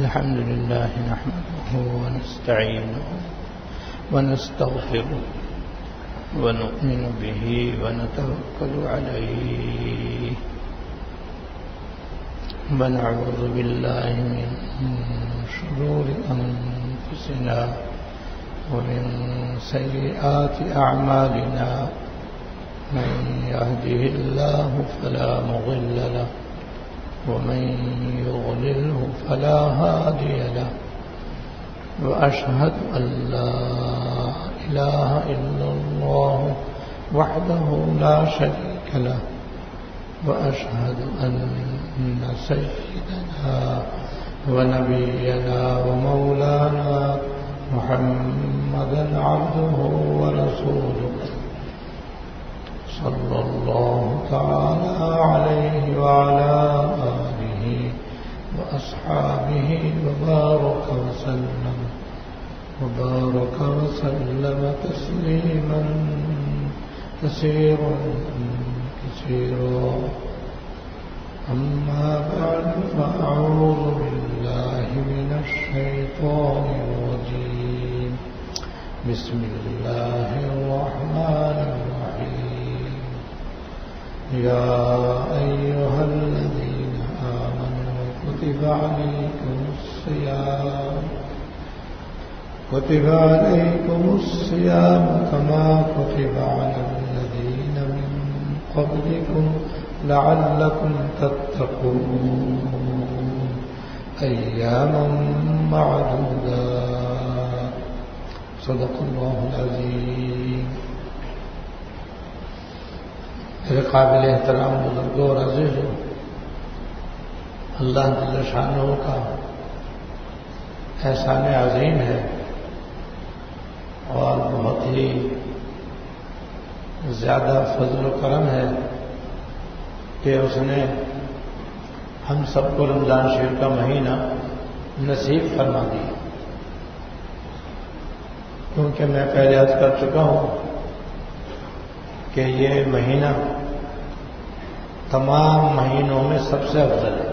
الحمد لله نحمده ونستعينه ونستغفره ونؤمن به ونتوكل عليه ونعوذ بالله من شرور أنفسنا ومن سيئات أعمالنا من يهده الله فلا مضل له ومن يضلله فلا هادي له وأشهد أن لا إله إلا الله وحده لا شريك له وأشهد أن سيدنا ونبينا ومولانا محمدا عبده ورسوله صلى الله تعالى عليه وعلى آله وأصحابه وبارك وسلم تسليما كثيرا أما بعد فأعوذ بالله من الشيطان الرجيم بسم الله الرحمن الرحيم يا أيها الذين آمنوا كتب عليكم الصيام كما كتب على الذين من قبلكم لعلكم تتقون أياما معدودات صدق الله العظيم. میرے قابل احترام بزرگوں اور عزیزوں، اللہ جل شانہ کا احسان عظیم ہے اور بہت ہی زیادہ فضل و کرم ہے کہ اس نے ہم سب کو رمضان شریف کا مہینہ نصیب فرما دیا، کیونکہ میں پہلے عرض کر چکا ہوں کہ یہ مہینہ تمام مہینوں میں سب سے افضل ہے.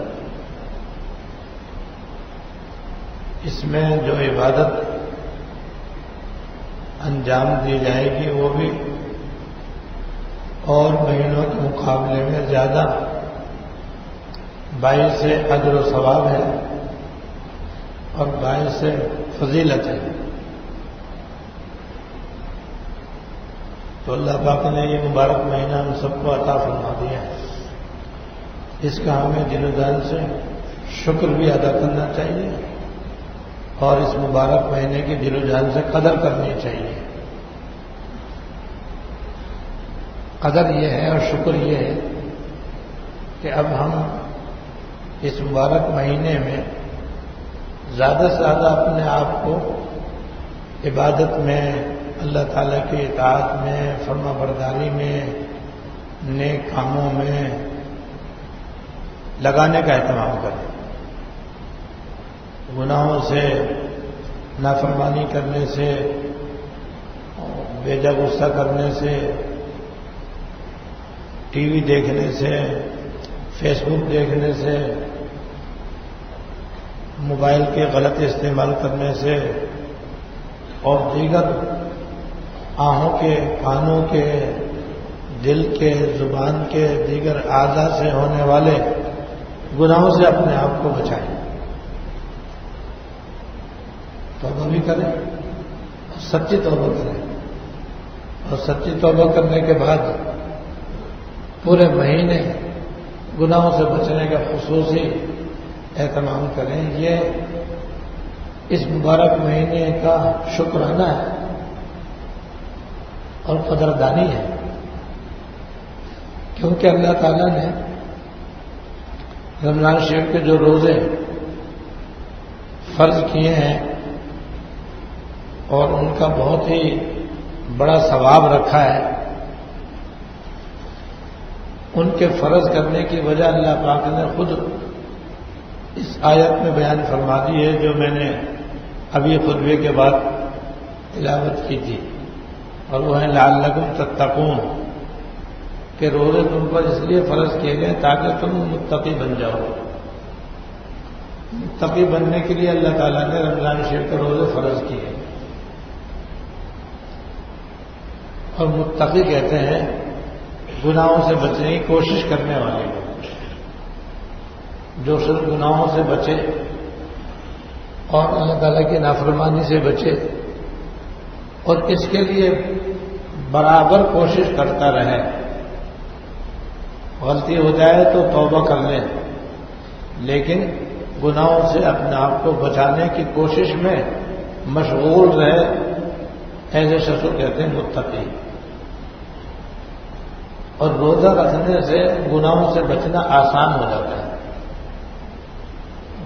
اس میں جو عبادت انجام دی جائے گی وہ بھی اور مہینوں کے مقابلے میں زیادہ باعث اجر و ثواب ہے اور باعث فضیلت ہے. تو اللہ پاک نے یہ مبارک مہینہ ہم سب کو عطا فرما دیا ہے. اس کا ہمیں دل و جان سے شکر بھی ادا کرنا چاہیے اور اس مبارک مہینے کی دل و جان سے قدر کرنی چاہیے. قدر یہ ہے اور شکر یہ ہے کہ اب ہم اس مبارک مہینے میں زیادہ سے زیادہ اپنے آپ کو عبادت میں، اللہ تعالیٰ کی اطاعت میں، فرما برداری میں، نیک کاموں میں لگانے کا اہتمام کریں. گناہوں سے، نافرمانی کرنے سے، بے جا غصہ کرنے سے، ٹی وی دیکھنے سے، فیس بک دیکھنے سے، موبائل کے غلط استعمال کرنے سے اور دیگر آنکھوں کے، کانوں کے، دل کے، زبان کے، دیگر اعضاء سے ہونے والے گناہوں سے اپنے آپ کو بچائیں. توبہ بھی کریں اور سچی توبہ کریں، اور سچی توبہ کرنے کے بعد پورے مہینے گناہوں سے بچنے کا خصوصی اہتمام کریں. یہ اس مبارک مہینے کا شکرانہ ہے اور قدردانی ہے، کیونکہ اللہ تعالیٰ نے رمضان شریف کے جو روزے فرض کیے ہیں اور ان کا بہت ہی بڑا ثواب رکھا ہے، ان کے فرض کرنے کی وجہ اللہ پاک نے خود اس آیت میں بیان فرما دی ہے جو میں نے ابھی خطبے کے بعد تلاوت کی تھی، اور وہ ہے لعلکم تتقون، کہ روزے تم پر اس لیے فرض کیے گئے تاکہ تم متقی بن جاؤ. متقی بننے کے لیے اللہ تعالیٰ نے رمضان شریف کے روزے فرض کیے. اور متقی کہتے ہیں گناہوں سے بچنے کی کوشش کرنے والے کو، جو صرف گناہوں سے بچے اور اللہ تعالیٰ کی نافرمانی سے بچے اور اس کے لیے برابر کوشش کرتا رہے. غلطی ہو جائے تو توبہ کر لیں، لیکن گناہوں سے اپنے آپ کو بچانے کی کوشش میں مشغول رہے، ایسے شخص کو کہتے ہیں متقی. اور روزہ رکھنے سے گناہوں سے بچنا آسان ہو جاتا ہے.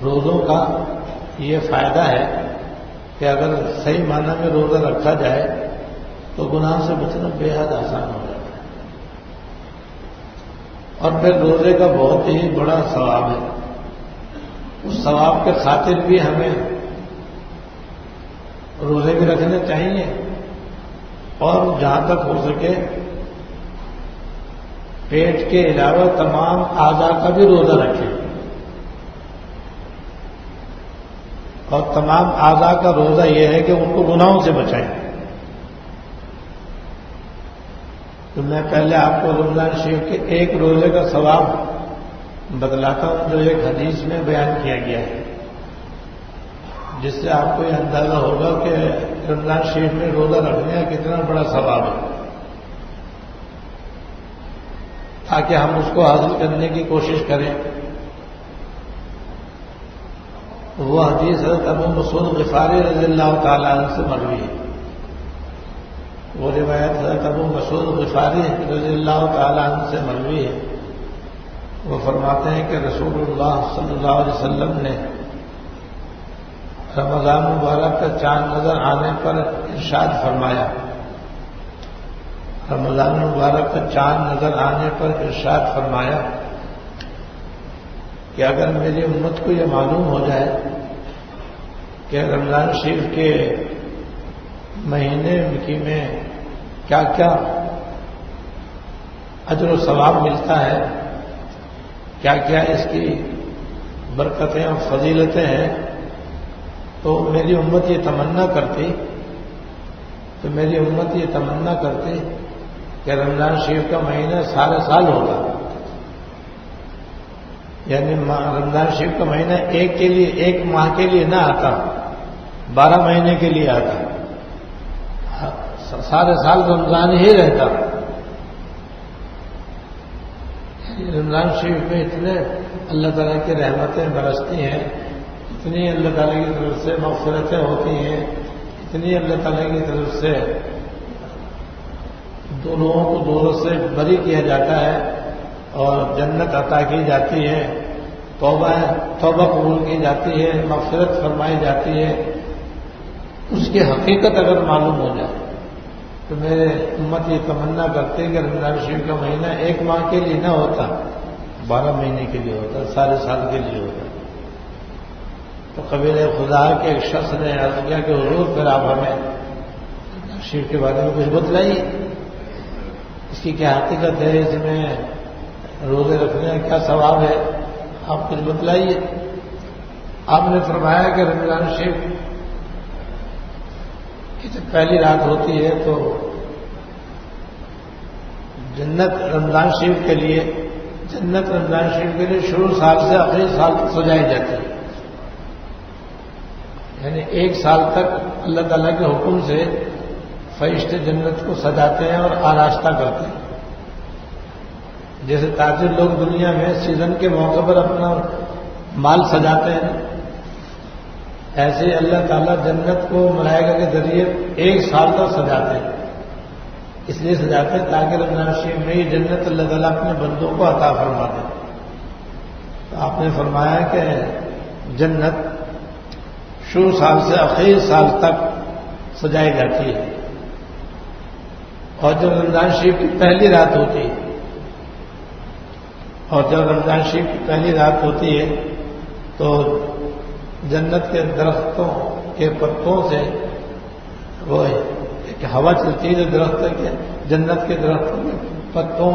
روزوں کا یہ فائدہ ہے کہ اگر صحیح معنی میں روزہ رکھا جائے تو گناہ سے بچنا بے حد آسان ہو جاتا ہے. اور پھر روزے کا بہت ہی بڑا ثواب ہے. اس ثواب کے خاطر بھی ہمیں روزے بھی رکھنے چاہیے اور جہاں تک ہو سکے پیٹ کے علاوہ تمام اعضاء کا بھی روزہ رکھیں. اور تمام اعضاء کا روزہ یہ ہے کہ ان کو گناہوں سے بچائیں. تو میں پہلے آپ کو رمضان شریف کے ایک روزے کا ثواب بتلاتا ہوں جو ایک حدیث میں بیان کیا گیا ہے، جس سے آپ کو یہ اندازہ ہوگا کہ رمضان شریف میں روزہ رکھنے کا کتنا بڑا ثواب ہے، تاکہ ہم اس کو حاصل کرنے کی کوشش کریں. وہ حدیث حضرت ابو مسعود غفاری رضی اللہ تعالیٰ عنہ سے مروی ہے. وہ روایت حضرت ابو مسعود غفاری رضی اللہ تعالیٰ عنہ سے مروی ہے. وہ فرماتے ہیں کہ رسول اللہ صلی اللہ علیہ وسلم نے رمضان مبارک کا چاند نظر آنے پر ارشاد فرمایا، رمضان مبارک کا چاند نظر آنے پر ارشاد فرمایا کہ اگر میری امت کو یہ معلوم ہو جائے کہ رمضان شریف کے مہینے میں کیا کیا اجر و ثواب ملتا ہے، کیا کیا اس کی برکتیں اور فضیلتیں ہیں، تو میری امت یہ تمنا کرتی کہ رمضان شریف کا مہینہ سارے سال ہوگا. یعنی رمضان شریف کا مہینہ ایک ماہ کے لیے نہ آتا، 12 مہینے کے لیے آتا، سارے سال رمضان ہی رہتا. رمضان شریف میں اتنے اللہ تعالیٰ کی رحمتیں برستی ہیں، اتنی اللہ تعالیٰ کی طرف سے مغفرتیں ہوتی ہیں، اتنی اللہ تعالیٰ کی طرف سے دو لوگوں کو دوروں سے بری کیا جاتا ہے اور جنت عطا کی جاتی ہے، توبہ قبول کی جاتی ہے، مغفرت فرمائی جاتی ہے. اس کی حقیقت اگر معلوم ہو جائے تو میرے امت یہ تمنا کرتے کہ رمضان شریف کا مہینہ ایک ماہ کے لیے نہ ہوتا، 12 مہینے کے لیے ہوتا، سارے سال کے لیے ہوتا. تو قبیلہ خدا کے ایک شخص نے عرض کیا کہ حضور پھر آپ ہمیں رمضان شریف کے بارے میں کچھ بتلائیے، اس کی کیا حقیقت ہے، اس میں روزے رکھنے کا کیا ثواب ہے، آپ کچھ بتلائیے. آپ نے فرمایا کہ رمضان شریف کی جب پہلی رات ہوتی ہے تو جنت رمضان شریف کے لیے شروع سال سے آخری سال تک سجائی جاتی ہے. یعنی ایک سال تک اللہ تعالیٰ کے حکم سے فرشتے جنت کو سجاتے ہیں اور آراستہ کرتے ہیں. جیسے تاجر لوگ دنیا میں سیزن کے موقع پر اپنا مال سجاتے ہیں، ایسے اللہ تعالیٰ جنت کو ملائکہ کے ذریعے ایک سال تک سجاتے ہیں. اس لیے سجاتے ہیں تاکہ رمضان شریف میں یہ جنت اللہ تعالیٰ اپنے بندوں کو عطا فرما دے. تو آپ نے فرمایا کہ جنت شروع سال سے آخری سال تک سجائی جاتی ہے. اور جب رمضان شریف کی پہلی رات ہوتی ہے تو جنت کے درختوں کے پتوں سے وہ ایک ہوا چلتی ہے، درخت کے جنت کے درختوں کے پتوں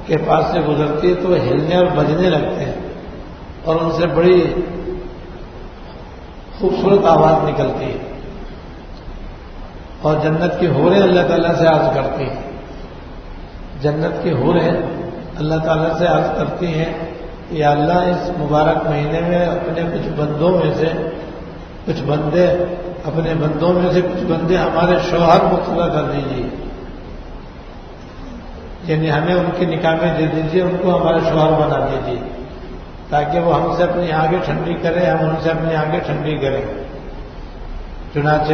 کے پاس سے گزرتی ہے تو وہ ہلنے اور بجنے لگتے ہیں اور ان سے بڑی خوبصورت آواز نکلتی ہے، اور جنت کی حوریں اللہ تعالیٰ سے عرض کرتی ہیں، جنت کی حوریں اللہ تعالیٰ سے عرض کرتی ہیں کہ یا اللہ اس مبارک مہینے میں اپنے کچھ بندوں میں سے کچھ بندے اپنے بندوں میں سے کچھ بندے ہمارے شوہر مقرر کر دیجیے، یعنی ہمیں ان کے نکاح میں دے دیجیے، ان کو ہمارے شوہر بنا دیجیے تاکہ وہ ہم سے اپنی آنکھیں ٹھنڈی کریں، ہم ان سے اپنی آنکھیں ٹھنڈی کریں۔ چنانچہ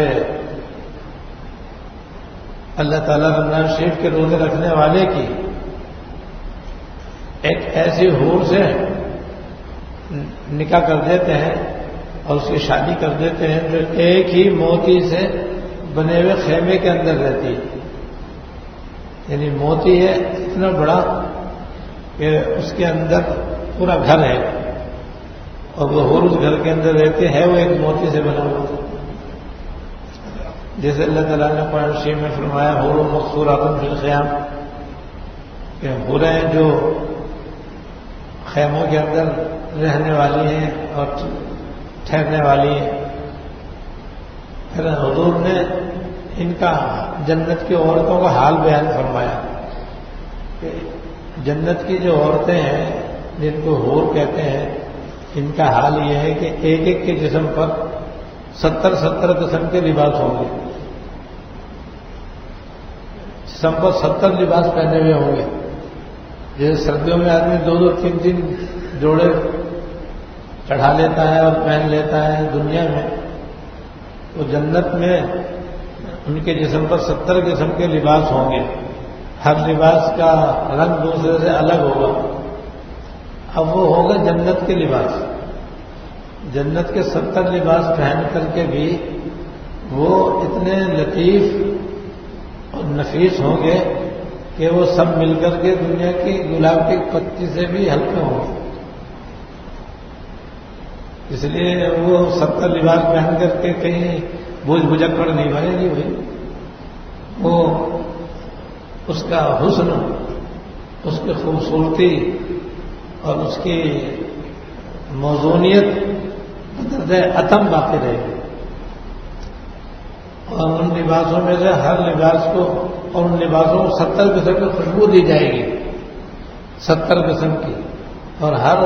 اللہ تعالیٰ رمضان شریف کے روزے رکھنے والے کی ایک ایسی حور سے نکاح کر دیتے ہیں اور اس کی شادی کر دیتے ہیں جو ایک ہی موتی سے بنے ہوئے خیمے کے اندر رہتی ہے، یعنی موتی ہے اتنا بڑا کہ اس کے اندر پورا گھر ہے، اور وہ حور اس گھر کے اندر رہتے ہیں، وہ ایک موتی سے بنا ہوا تھا۔ جیسے اللہ تعالیٰ نے قرآن شریف میں فرمایا حور مقصورات فی الخیام، کہ حوریں جو خیموں کے اندر رہنے والی ہیں اور ٹھہرنے والی ہیں۔ پھر حضور نے ان کا جنت کی عورتوں کا حال بیان فرمایا کہ جنت کی جو عورتیں ہیں جن کو حور کہتے ہیں، ان کا حال یہ ہے کہ ایک ایک کے جسم پر 70 قسم کے لباس ہوں گے، جسم پر 70 لباس پہنے ہوئے ہوں گے۔ جیسے سردیوں میں آدمی 2 3 جوڑے چڑھا لیتا ہے اور پہن لیتا ہے دنیا میں، تو جنت میں ان کے جسم پر 70 قسم کے لباس ہوں گے، ہر لباس کا رنگ دوسرے سے الگ ہوگا۔ اب وہ ہوگا جنت کے لباس، جنت کے 70 لباس پہن کر کے بھی وہ اتنے لطیف اور نفیس ہوں گے کہ وہ سب مل کر کے دنیا کی گلاب کی پتی سے بھی ہلکے ہوں گے۔ اس لیے وہ 70 لباس پہن کر کے کہیں بوجھ بجکڑ نہیں بنے گی بھائی، وہ اس کا حسن، اس کی خوبصورتی اور اس کی موزونیت اتم باقی رہے گی۔ اور ان لباسوں میں سے ہر لباس کو اور ان لباسوں کو 70 قسم کی خوشبو دی جائے گی، 70 قسم کی، اور ہر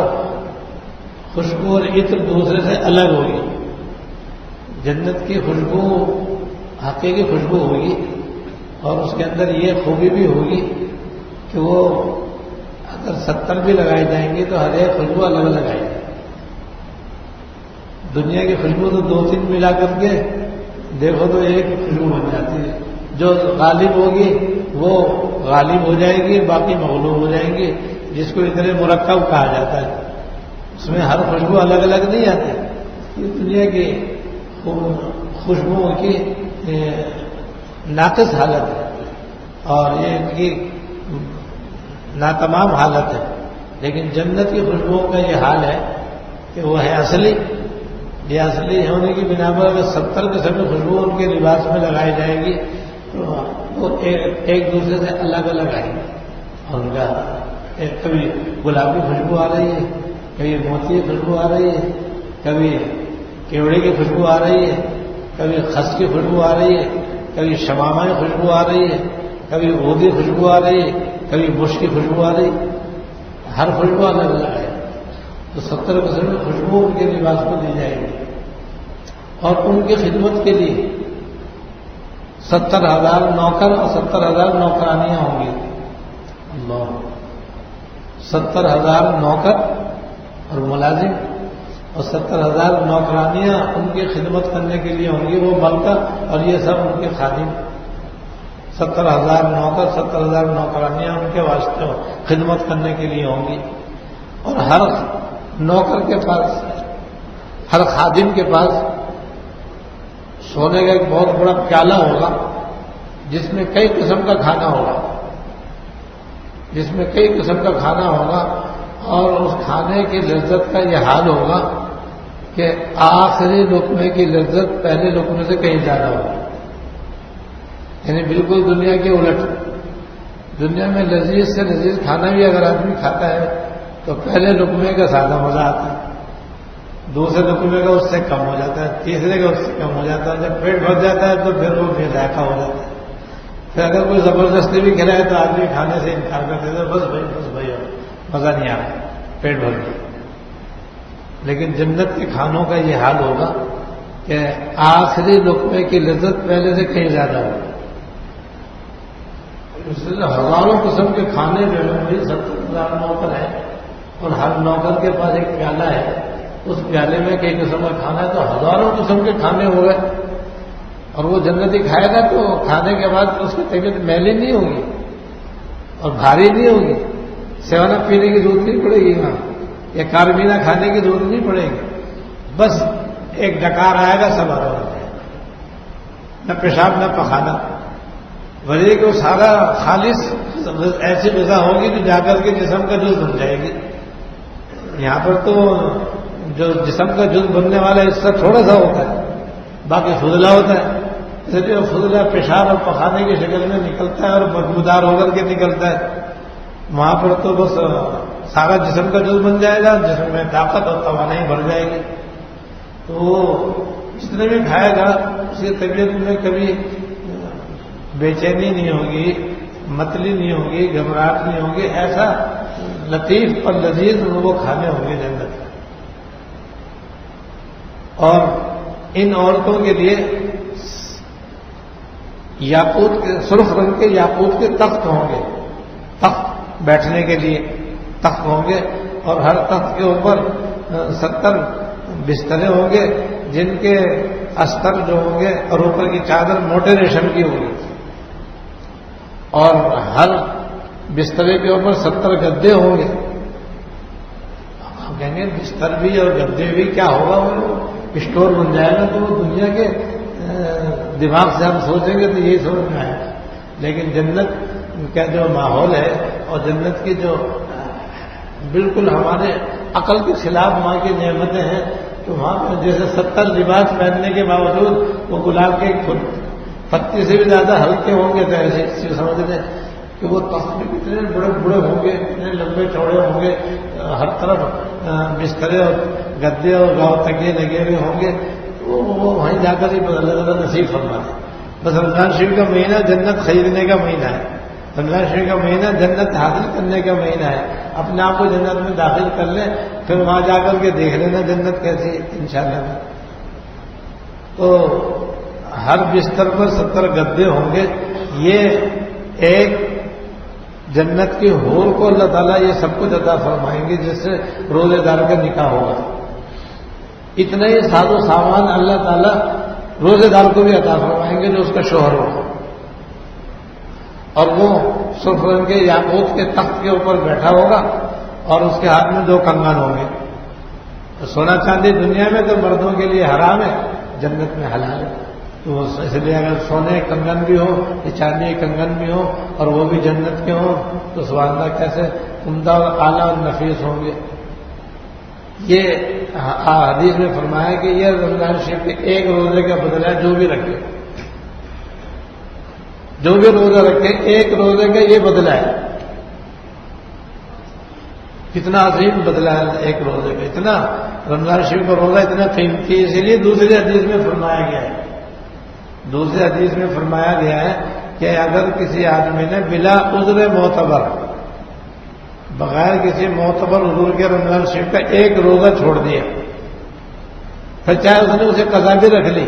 خوشبو اور عطر دوسرے سے الگ ہوگی۔ جنت کی خوشبو حقیقی خوشبو ہوگی، اور اس کے اندر یہ خوبی بھی ہوگی کہ وہ اگر 70 بھی لگائی جائیں گی تو ہر ایک خوشبو الگ الگ آئے گی۔ دنیا کی خوشبو تو 2 3 ملا کر کے دیکھو تو ایک خوشبو بن جاتی ہے، جو غالب ہوگی وہ غالب ہو جائے گی، باقی مغلوب ہو جائیں گی، جس کو اتنے مرکب کہا جاتا ہے۔ اس میں ہر خوشبو الگ الگ نہیں آتی، یہ دنیا کی خوشبوؤں کی ناقص حالت ہے، اور یہ ان کی ناتمام حالت ہے۔ لیکن جنت کی خوشبوؤں کا یہ حال ہے کہ وہ ہے اصلی، یہ اصلی ہونے کی بنا پر اگر 70 قسم کی خوشبو ان کے لباس میں لگائی جائے گی تو وہ ایک دوسرے سے الگ الگ آئیں گے، اور ان کا کبھی گلاب کی خوشبو آ رہی ہے، کبھی موتی کی خوشبو آ رہی ہے، کبھی کیوڑے کی خوشبو آ رہی ہے، کبھی خس کی خوشبو آ رہی ہے، کبھی شمامہ کی خوشبو آ رہی ہے، کبھی عود کی خوشبو آ رہی ہے، کبھی بش کی خوشبو آ رہی ہے، ہر خوشبو الگ الگ ہے۔ تو 70 قسم کی خوشبو ان کے لباس کو دی جائے گی، اور ان کی خدمت کے لیے 70,000 نوکر اور 70,000 نوکرانیاں ہوں گی۔ اللہ، 70,000 نوکر اور ملازم اور 70,000 نوکرانیاں ان کی خدمت کرنے کے لیے ہوں گی، وہ ملکہ اور یہ سب ان کے خادم۔ 70,000 نوکر، 70,000 نوکرانیاں ان کے واسطے خدمت کرنے کے لیے ہوں گی، اور ہر نوکر کے پاس، ہر خادم کے پاس سونے کا ایک بہت بڑا پیالہ ہوگا جس میں کئی قسم کا کھانا ہوگا، جس میں کئی قسم کا کھانا ہوگا، اور اس کھانے کی لذت کا یہ حال ہوگا کہ آخری لقمے کی لذت پہلے لقمے سے کہیں زیادہ ہوگی، یعنی بالکل دنیا کے الٹ۔ دنیا میں لذیذ سے لذیذ کھانا بھی اگر آدمی کھاتا ہے تو پہلے لقمے کا زیادہ مزہ آتا ہے، دوسرے لقمے کا اس سے کم ہو جاتا ہے، تیسرے کا اس سے کم ہو جاتا ہے، جب پیٹ بھر جاتا ہے تو پھر وہ بے ذائقہ ہو جاتا ہے۔ پھر اگر کوئی زبردستی بھی کھلائے تو آدمی کھانے سے انکار کر دیتا ہے، بس بھائی مزہ نہیں آ رہا، پیٹ بھر گیا۔ لیکن جنت کے کھانوں کا یہ حال ہوگا کہ آخری لقمے کی لذت پہلے سے کہیں زیادہ ہوگی۔ اس لیے ہزاروں قسم کے کھانے جو ہے وہی 70,000 نوکر ہیں، اور ہر نوکر کے پاس ایک پیالہ ہے، اس پیالے میں کئی قسم کا کھانا ہے، تو ہزاروں قسم کے کھانے ہو گئے۔ اور وہ جنتی کھائے گا تو کھانے کے بعد اس کی طبیعت میلی نہیں ہوگی اور بھاری نہیں ہوگی، سیونا پینے کی ضرورت نہیں پڑے گی وہاں، یا کاربینہ کھانے کی ضرورت نہیں پڑے گی، بس ایک ڈکار آئے گا سب آدھا ہو جائے گا، نہ پیشاب نہ پخانا۔ وجہ کہ وہ سارا خالص ایسی غذا ہوگی جو جا کر کے جسم کا جز بن جائے گی۔ یہاں پر تو جو جسم کا جز بننے والا حصہ تھوڑا سا ہوتا ہے، باقی فضلہ ہوتا ہے، اس لیے فضلہ پیشاب اور پخانے کی شکل میں نکلتا ہے اور بدبودار ہو کر کے نکلتا ہے۔ وہاں پر تو بس سارا جسم کا جز بن جائے گا، جسم میں طاقت اور توانائی بڑھ جائے گی، تو وہ جتنے بھی کھائے گا اس کی طبیعت میں کبھی بے چینی نہیں ہوگی، متلی نہیں ہوگی، گھبراہٹ نہیں ہوگی، ایسا لطیف اور لذیذ وہ کھانے ہوں گے جنت۔ اور ان عورتوں کے لیے یاقوت کے سرخ رنگ کے یاقوت کے تخت ہوں گے، تخت بیٹھنے کے لیے تخت ہوں گے، اور ہر تخت کے اوپر 70 بستریں ہوں گے جن کے استر جو ہوں گے اور اوپر کی چادر موٹے ریشم کی ہوگی، اور ہر بسترے کے اوپر 70 گدے ہوں گے۔ ہم کہیں گے بستر بھی اور گدے بھی کیا ہوگا، وہ اسٹور بن جائے گا، تو وہ دنیا کے دماغ سے ہم سوچیں گے تو یہی سوچ میں آئے گا۔ لیکن جنت کا جو ماحول ہے اور جنت کی جو بالکل ہمارے عقل کے خلاف وہاں کی نعمتیں ہیں، تو وہاں پہ جیسے 70 لباس پہننے کے باوجود وہ گلاب کے پتی سے بھی زیادہ ہلکے ہوں گے، تو ایسے سمجھ لیں کہ وہ تخت بھی کتنے بڑے بڑے ہوں گے، اتنے لمبے چوڑے ہوں گے، ہر طرف بسترے اور گدے اور گاؤں تکیے لگے ہوئے ہوں گے، وہ وہیں جا کر ہی اللہ تعالیٰ نصیب فرما دے۔ بس رمضان شریف کا مہینہ جنت خریدنے کا مہینہ ہے، رمضان شریف کا مہینہ جنت حاصل کرنے کا مہینہ ہے۔ اپنے آپ کو جنت میں داخل کر لیں، پھر وہاں جا کر کے دیکھ لینا جنت کیسی ہے انشاءاللہ۔ تو ہر بستر پر 70 گدے ہوں گے۔ یہ ایک جنت کی حور کو اللہ تعالیٰ یہ سب کچھ عطا فرمائیں گے جس سے روزے دار کا نکاح ہوگا۔ اتنا ہی ساز و سامان اللہ تعالیٰ روزے دار کو بھی عطا فرمائیں گے جو اس کا شوہر ہوگا، اور وہ سرخ رنگ کے یاقوت کے تخت کے اوپر بیٹھا ہوگا اور اس کے ہاتھ میں 2 کنگن ہوں گے۔ سونا چاندی دنیا میں تو مردوں کے لیے حرام ہے، جنت میں حلال ہے، تو اس لیے اگر سونے کنگن بھی ہو یا چاندی کنگن بھی ہو اور وہ بھی جنت کے ہوں تو سبحان اللہ کیسے عمدہ اور اعلیٰ اور نفیس ہوں گے۔ یہ حدیث میں فرمایا کہ یہ رمضان شریف کے ایک روزے کا بدلہ ہے، جو بھی رکھے، جو بھی روزہ رکھے ایک روزے کا یہ بدلہ ہے۔ کتنا عظیم بدلہ ہے ایک روزے کا، اتنا رمضان شریف کا روزہ اتنا قیمتی، اسی لیے دوسری حدیث میں فرمایا گیا ہے، دوسری حدیث میں فرمایا گیا ہے کہ اگر کسی آدمی نے بلا عذر معتبر، بغیر کسی معتبر عذر کے رمضان شریف کا ایک روزہ چھوڑ دیا، پھر چاہے اس نے اسے قضا بھی رکھ لی،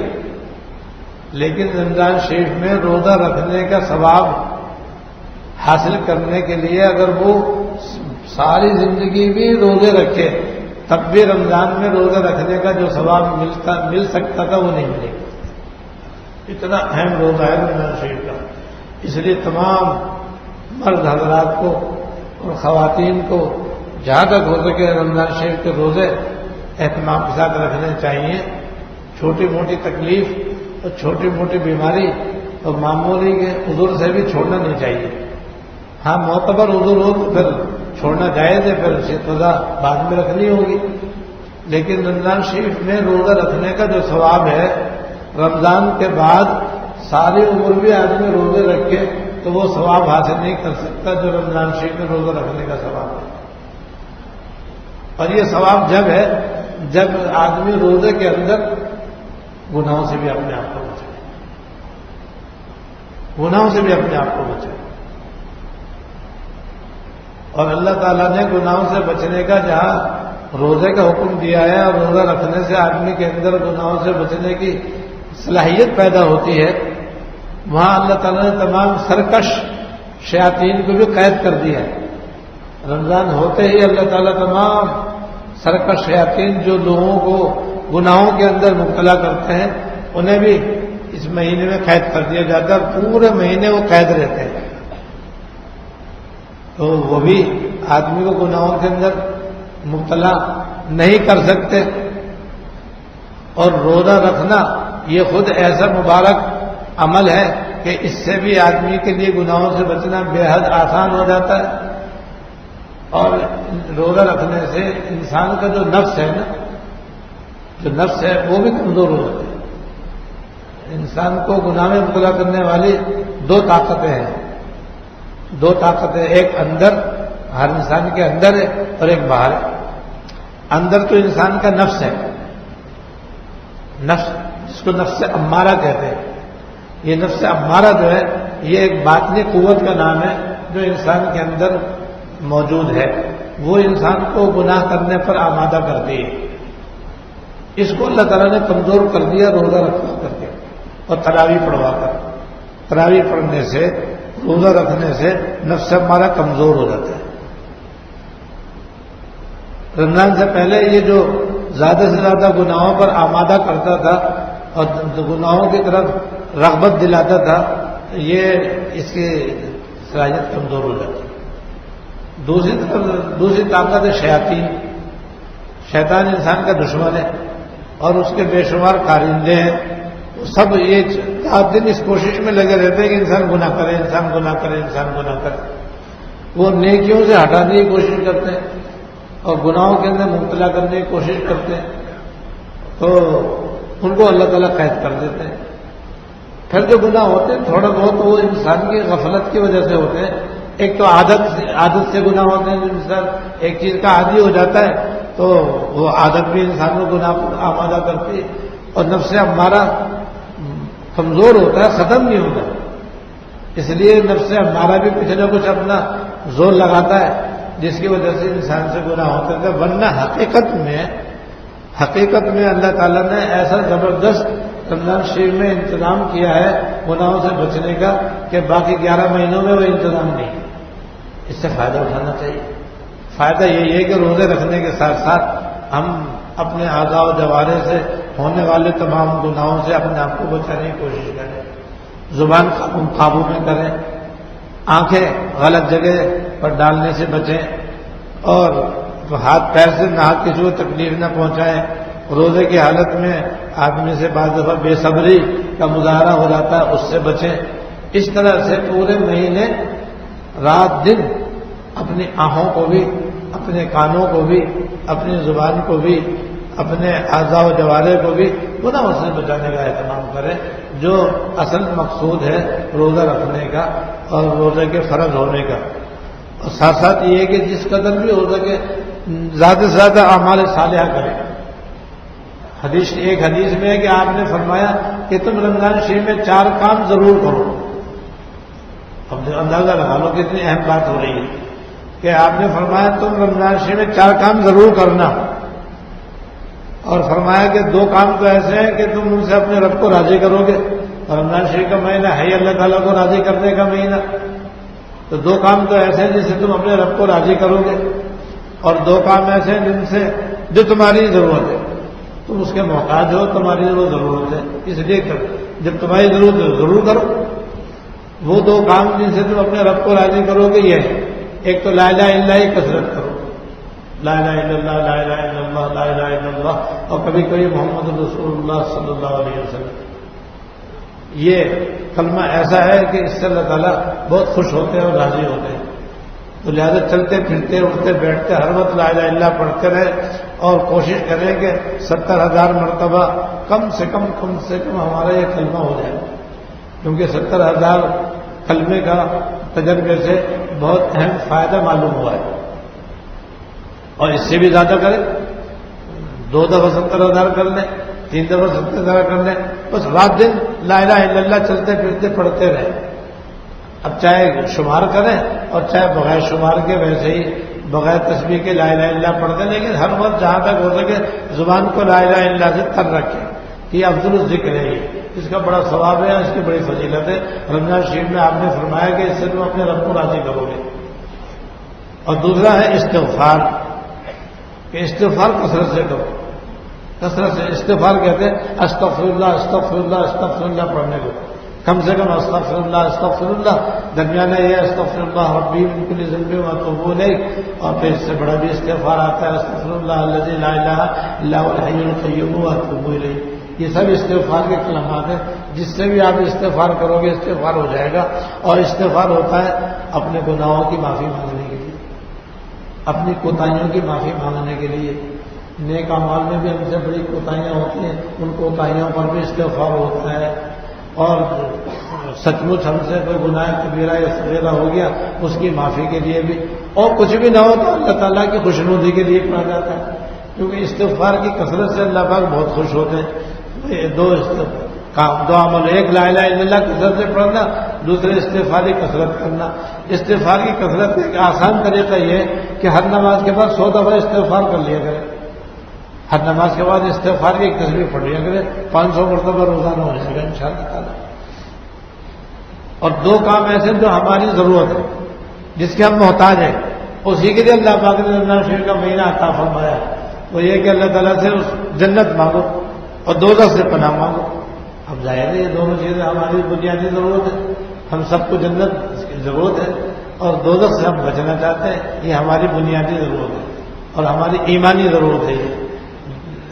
لیکن رمضان شریف میں روزہ رکھنے کا ثواب حاصل کرنے کے لیے اگر وہ ساری زندگی بھی روزے رکھے تب بھی رمضان میں روزہ رکھنے کا جو ثواب مل سکتا تھا وہ نہیں ملے گا۔ اتنا اہم روزہ ہے رمضان شریف کا، اس لیے تمام مرد حضرات کو اور خواتین کو جہاں تک ہو سکے رمضان شریف کے روزے اہتمام کے ساتھ رکھنے چاہیے۔ چھوٹی موٹی تکلیف اور چھوٹی موٹی بیماری اور معمولی کے عذر سے بھی چھوڑنا نہیں چاہیے۔ ہاں معتبر عذر ہو تو پھر چھوڑنا جائز ہے، پھر اسے سزا بعد میں رکھنی ہوگی، لیکن رمضان شریف میں روزہ رکھنے کا جو ثواب ہے رمضان کے بعد ساری عمر بھی آدمی روزے رکھے تو وہ ثواب حاصل نہیں کر سکتا جو رمضان شریف میں روزہ رکھنے کا ثواب ہے۔ اور یہ ثواب جب ہے جب آدمی روزے کے اندر گناہوں سے بھی اپنے آپ کو بچائے، گناہوں سے بھی اپنے آپ کو بچائے۔ اور اللہ تعالیٰ نے گناہوں سے بچنے کا جہاں روزے کا حکم دیا ہے اور روزہ رکھنے سے آدمی کے اندر گناہوں سے بچنے کی صلاحیت پیدا ہوتی ہے، وہاں اللہ تعالیٰ نے تمام سرکش شیاطین کو بھی قید کر دیا ہے۔ رمضان ہوتے ہی اللہ تعالیٰ تمام سرکش شیاطین جو لوگوں کو گناہوں کے اندر مبتلا کرتے ہیں انہیں بھی اس مہینے میں قید کر دیا جاتا ہے، پورے مہینے وہ قید رہتے ہیں، تو وہ بھی آدمی کو گناہوں کے اندر مبتلا نہیں کر سکتے۔ اور روزہ رکھنا یہ خود ایسا مبارک عمل ہے کہ اس سے بھی آدمی کے لیے گناہوں سے بچنا بے حد آسان ہو جاتا ہے۔ اور روزہ رکھنے سے انسان کا جو نفس ہے نا، جو نفس ہے وہ بھی کمزور ہو جاتا ہے۔ انسان کو گناہ میں مبتلا کرنے والی دو طاقتیں ہیں، دو طاقتیں، ایک اندر، ہر انسان کے اندر ہے، اور ایک باہر ہے۔ اندر تو انسان کا نفس ہے، نفس جس کو نفس امارہ کہتے ہیں۔ یہ نفس امارہ جو ہے یہ ایک باطنی قوت کا نام ہے جو انسان کے اندر موجود ہے، وہ انسان کو گناہ کرنے پر آمادہ کرتی ہے۔ اس کو اللہ تعالیٰ نے کمزور کر دیا روزہ رکھوا کر کے اور تراویح پڑھوا کر۔ تراویح پڑھنے سے، روزہ رکھنے سے نفس ہمارا کمزور ہو جاتا ہے۔ رمضان سے پہلے یہ جو زیادہ سے زیادہ گناہوں پر آمادہ کرتا تھا اور گناہوں کی طرف رغبت دلاتا تھا، یہ اس کی صلاحیت کمزور ہو جاتی ہے۔ دوسری طاقت ہے شیاطین۔ شیطان انسان کا دشمن ہے اور اس کے بے شمار کارندے ہیں، سب یہ رات دن اس کوشش میں لگے رہتے ہیں کہ انسان گناہ کرے، انسان گناہ کرے، انسان گناہ کرے۔ وہ نیکیوں سے ہٹانے کی کوشش کرتے ہیں اور گناہوں کے اندر مبتلا کرنے کی کوشش کرتے ہیں، تو ان کو اللہ تعالیٰ قید کر دیتے ہیں۔ پھر جو گناہ ہوتے ہیں تھوڑا بہت وہ انسان کی غفلت کی وجہ سے ہوتے ہیں۔ ایک تو عادت سے گناہ ہوتے ہیں، انسان ایک چیز کا عادی ہو جاتا ہے تو وہ عادت بھی انسان کو گناہ آمادہ کرتی ہے، اور نفس ہمارا کمزور ہوتا ہے، ختم نہیں ہوتا، اس لیے نفس ہمارا بھی کچھ نہ کچھ اپنا زور لگاتا ہے جس کی وجہ سے انسان سے گناہ ہوتا ہے۔ ورنہ حقیقت میں اللہ تعالیٰ نے ایسا زبردست رمضان شریف میں انتظام کیا ہے گناہوں سے بچنے کا کہ باقی 11 مہینوں میں وہ انتظام نہیں۔ اس سے فائدہ اٹھانا چاہیے۔ فائدہ یہی ہے کہ روزے رکھنے کے ساتھ ساتھ ہم اپنے اعضاء و جوارح سے ہونے والے تمام گناہوں سے اپنے آپ کو بچانے کی کوشش کریں، زبان قابو میں کریں، آنکھیں غلط جگہ پر ڈالنے سے بچیں، اور ہاتھ پیر سے نہ کسی کو تکلیف نہ پہنچائیں۔ روزے کی حالت میں آدمی سے بعض دفعہ بے صبری کا مظاہرہ ہو جاتا ہے، اس سے بچیں۔ اس طرح سے پورے مہینے رات دن اپنی آنکھوں کو بھی، اپنے کانوں کو بھی، اپنی زبان کو بھی، اپنے اعضاء و جوارح کو بھی گناہوں سے بچانے کا اہتمام کریں، جو اصل مقصود ہے روزہ رکھنے کا اور روزے کے فرض ہونے کا۔ اور ساتھ ساتھ یہ ہے کہ جس قدر بھی ہو سکے زیادہ سے زیادہ اعمال صالحہ کریں۔ ایک حدیث میں ہے کہ آپ نے فرمایا کہ تم رمضان شریف میں 4 کام ضرور کرو۔ اب اندازہ لگا لو کتنی اہم بات ہو رہی ہے کہ آپ نے فرمایا تم رمضان شریف میں 4 کام ضرور کرنا، اور فرمایا کہ 2 کام تو ایسے ہیں کہ تم ان سے اپنے رب کو راضی کرو گے، اور رمضان شریف کا مہینہ ہے ہی اللہ تعالیٰ کو راضی کرنے کا مہینہ، تو 2 کام تو ایسے ہیں جس سے تم اپنے رب کو راضی کرو گے، اور 2 کام ایسے ہیں جن سے جو تمہاری ضرورت ہے، تم اس کے محتاج ہو، تمہاری ضرورت ہے، اس لیے جب تمہاری ضرورت ہے ضرور کرو۔ وہ 2 کام جن سے تم اپنے رب کو راضی کرو گے یہ ہے، ایک تو لا الہ الا اللہ کی کثرت کرو، لا الہ الا اللہ، لا الہ الا اللہ، لا الہ الا اللہ، اور کبھی کبھی محمد رسول اللہ صلی اللہ علیہ وسلم۔ یہ کلمہ ایسا ہے کہ اس سے اللہ تعالیٰ بہت خوش ہوتے ہیں اور راضی ہوتے ہیں، تو لہذا چلتے پھرتے اٹھتے بیٹھتے ہر وقت لا الہ الا اللہ پڑھتے رہے، اور کوشش کریں کہ 70,000 مرتبہ کم سے کم ہمارا یہ کلمہ ہو جائے، کیونکہ 70,000 کلمے کا تجربے سے بہت اہم فائدہ معلوم ہوا ہے، اور اس سے بھی زیادہ کریں 2 دفعہ 70,000 کر لیں، 3 دفعہ 70,000 کر لیں، بس رات دن لا الہ الا اللہ چلتے پھرتے پڑھتے رہیں۔ اب چاہے شمار کریں اور چاہے بغیر شمار کے ویسے ہی بغیر تسبیح کے لا الہ الا اللہ پڑھ دیں، لیکن ہر وقت جہاں تک ہو سکے زبان کو لا الہ الا اللہ سے تر رکھیں۔ یہ افضل الذکر ہے، اس کا بڑا ثواب ہے، اس کی بڑی فضیلت ہے۔ رمضان شریف میں آپ نے فرمایا کہ اس سے تم اپنے رب کو راضی کرو گے۔ اور دوسرا ہے استغفار، کہ استغفار کثرت سے کرو، کثرت سے استغفار کہتے ہیں استغفر اللہ استغفر اللہ استغفر اللہ پڑھنے کو، کم سے کم استغفر اللہ درمیانہ یہ استغفر اللہ ربی من کل ذنب واتوب الیہ، اور پھر اس سے بڑا بھی استغفار آتا ہے استغفر اللہ الذی لا الہ الا هو الحی القیوم واتوب الیہ۔ یہ سب استغفار کے کلمات ہیں، جس سے بھی آپ استغفار کرو گے استغفار ہو جائے گا۔ اور استغفار ہوتا ہے اپنے گناہوں کی معافی مانگنے کے لیے، اپنی کوتاہیوں کی معافی مانگنے کے لیے۔ نیک اعمال میں بھی ہم سے بڑی کوتاہیاں ہوتی ہیں، ان کوتاہیوں پر بھی استغفار ہوتا ہے۔ اور سچ مچ ہم سے کوئی گناہ کبیرہ یا صغیرہ ہو گیا اس کی معافی کے لیے بھی، اور کچھ بھی نہ ہو تو اللہ تعالیٰ کی خوشنودی کے لیے پڑھا جاتا ہے، کیونکہ استغفار کی کثرت سے اللہ پاک بہت خوش ہوتے ہیں۔ دو عمل، ایک لا الہ الا اللہ کثرت سے پڑھنا، دوسرے استغفار کی کثرت کرنا۔ استغفار کی کثرت کا ایک آسان طریقہ یہ ہے کہ ہر نماز کے بعد 100 دفعہ استغفار کر لیا کرے، ہر نماز کے بعد استغفار کی ایک تصویر پڑھ لیا کرے، 500 مرتبہ روزانہ ہو جائے گا انشاءاللہ تعالیٰ۔ اور 2 کام ایسے جو ہماری ضرورت ہے، جس کے ہم محتاج ہیں، اسی کے لیے اللہ پاک نے رمضان شریف کا مہینہ عطا فرمایا، وہ یہ کہ اللہ تعالیٰ سے جنت مانگو اور دوزخ سے پناہ مانگو۔ اب ظاہر ہے یہ دونوں چیزیں ہماری بنیادی ضرورت ہے، ہم سب کو جنت کی ضرورت ہے اور دوزخ سے ہم بچنا چاہتے ہیں، یہ ہماری بنیادی ضرورت ہے اور ہماری ایمانی ضرورت ہے یہ۔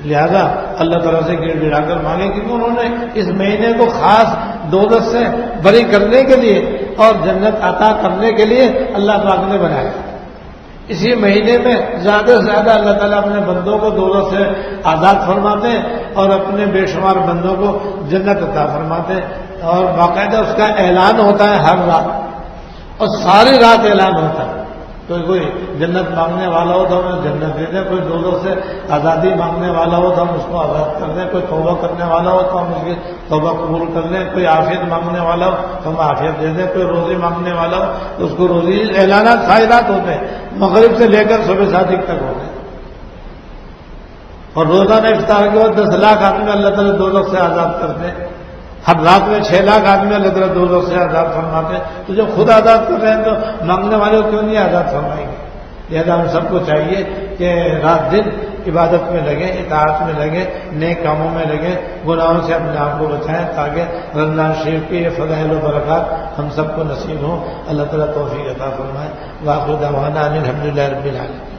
لہذا اللہ تعالیٰ سے گڑ گڑا کر مانگے، کیونکہ انہوں نے اس مہینے کو خاص دوزخ سے بری کرنے کے لیے اور جنت عطا کرنے کے لیے اللہ پاک نے بنایا۔ اسی مہینے میں زیادہ سے زیادہ اللہ تعالیٰ اپنے بندوں کو دوزخ سے آزاد فرماتے ہیں اور اپنے بے شمار بندوں کو جنت عطا فرماتے ہیں، اور باقاعدہ اس کا اعلان ہوتا ہے ہر رات، اور ساری رات اعلان ہوتا ہے۔ کوئی جنت مانگنے والا ہو تو ہمیں جنت دے دیں، کوئی دوزخ سے آزادی مانگنے والا ہو تو ہم اس کو آزاد کر دیں، کوئی توبہ کرنے والا ہو تو ہم اس کی توبہ قبول کر لیں، کوئی عافیت مانگنے والا ہو تو ہم عافیت دے دیں، کوئی روزی مانگنے والا ہو تو اس کو روزی۔ اعلانات ساری رات ہوتے ہیں، مغرب سے لے کر صبح صادق تک ہوتے ہیں۔ اور روزانہ افطار کے بعد 10 لاکھ آدمی اللہ تعالیٰ دوزخ سے آزاد کرتے ہیں، ہر رات میں 6 لاکھ آدمی اللہ تعالیٰ دوزخ سے آزاد فرماتے ہیں۔ تو جب خود آزاد کر رہے ہیں تو مانگنے والے کو کیوں نہیں آزاد فرمائیں گے؟ لہٰذا ہم سب کو چاہیے کہ رات دن عبادت میں لگیں، اطاعت میں لگیں، نیک کاموں میں لگیں، گناہوں سے اپنے آپ کو بچائیں، تاکہ رمضان شریف کی یہ فضائل و برکات ہم سب کو نصیب ہوں۔ اللہ تعالیٰ توفیق عطا فرمائے۔ وآخر دعوانا ان الحمد للہ رب العالمین۔